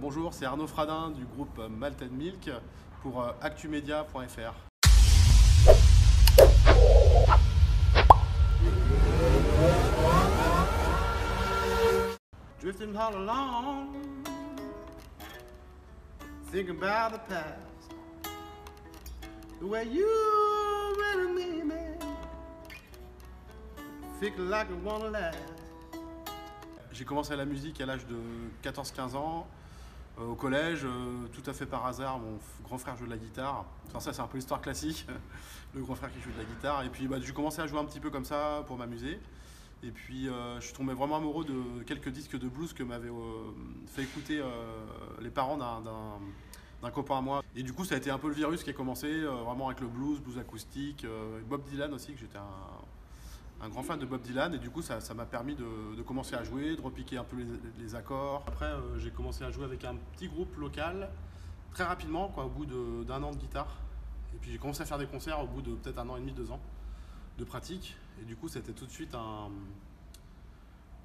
bonjour, c'est Arnaud Fradin du groupe Malted Milk pour actumedia.fr. Drifting all along, thinking about the past, the way you really mean me, feeling like I wanna last. J'ai commencé la musique à l'âge de 14-15 ans, au collège, tout à fait par hasard. Mon grand frère jouait de la guitare. Enfin, ça, c'est un peu l'histoire classique, le grand frère qui joue de la guitare. Et puis, j'ai commencé à jouer un petit peu comme ça pour m'amuser. Et puis, je suis tombé vraiment amoureux de quelques disques de blues que m'avaient fait écouter les parents d'un copain à moi. Et du coup, ça a été un peu le virus qui a commencé, vraiment avec le blues acoustique, Bob Dylan aussi, que j'étais un grand fan de Bob Dylan, et du coup ça m'a permis de commencer à jouer, de repiquer un peu les accords. Après j'ai commencé à jouer avec un petit groupe local très rapidement, au bout d'un an de guitare. Et puis j'ai commencé à faire des concerts au bout de peut-être 1 an et demi, 2 ans de pratique. Et du coup c'était tout de suite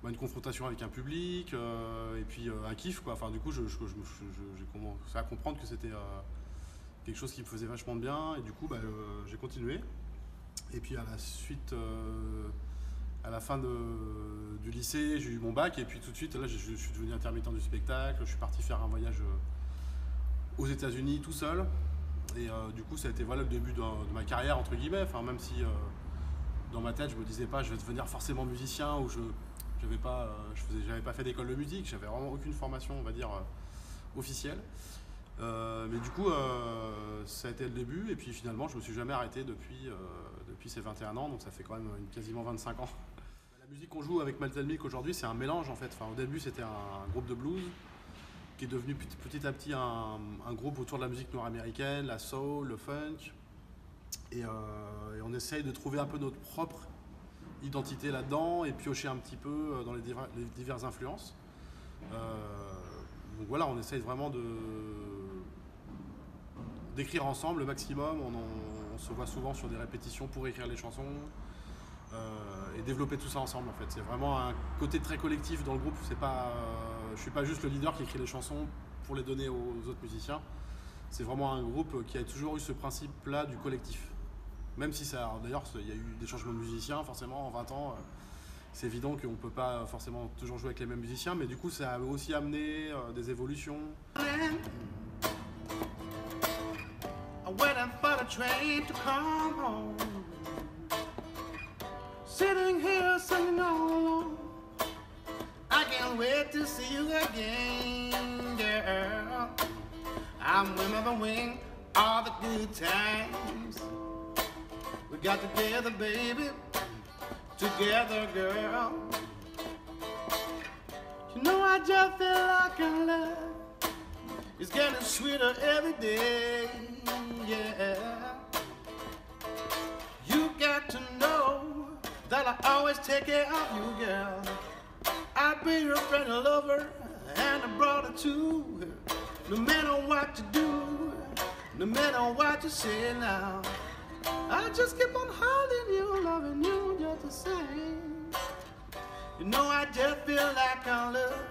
une confrontation avec un public, et puis un kiff, quoi. Enfin, du coup j'ai commencé à comprendre que c'était quelque chose qui me faisait vachement de bien, et du coup j'ai continué. Et puis à la suite, à la fin du lycée, j'ai eu mon bac, et puis tout de suite, là, je suis devenu intermittent du spectacle. Je suis parti faire un voyage aux États-Unis tout seul, et du coup, ça a été le début de ma carrière entre guillemets. Enfin, même si dans ma tête, je me disais pas, je vais devenir forcément musicien, ou j'avais pas fait d'école de musique, j'avais vraiment aucune formation, on va dire, officielle. Mais du coup, ça a été le début, et puis finalement, je me suis jamais arrêté depuis ces 21 ans, donc ça fait quand même quasiment 25 ans. La musique qu'on joue avec Malted Milk aujourd'hui, c'est un mélange en fait. Enfin, au début, c'était un groupe de blues qui est devenu petit à petit un groupe autour de la musique nord-américaine, la soul, le funk, et on essaye de trouver un peu notre propre identité là-dedans et piocher un petit peu dans les diverses influences. Donc voilà, on essaye vraiment d'écrire ensemble le maximum. On se voit souvent sur des répétitions pour écrire les chansons, et développer tout ça ensemble en fait. C'est vraiment un côté très collectif dans le groupe. Je suis pas juste le leader qui écrit les chansons pour les donner aux autres musiciens. C'est vraiment un groupe qui a toujours eu ce principe-là du collectif. Même si d'ailleurs il y a eu des changements de musiciens, forcément en 20 ans. C'est évident qu'on ne peut pas forcément toujours jouer avec les mêmes musiciens, mais du coup ça a aussi amené des évolutions. Waiting for the train to come home, sitting here singing all alone. I can't wait to see you again, girl. I'm remembering all the good times we got together, baby, together, girl. You know I just feel like our love is getting sweeter every day. Yeah, you got to know that I always take care of you, girl. I'll be your friend and lover and a brother too. No matter what you do, no matter what you say now, I just keep on holding you, loving you just the same. You know I just feel like our love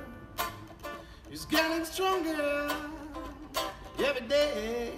is getting stronger every day.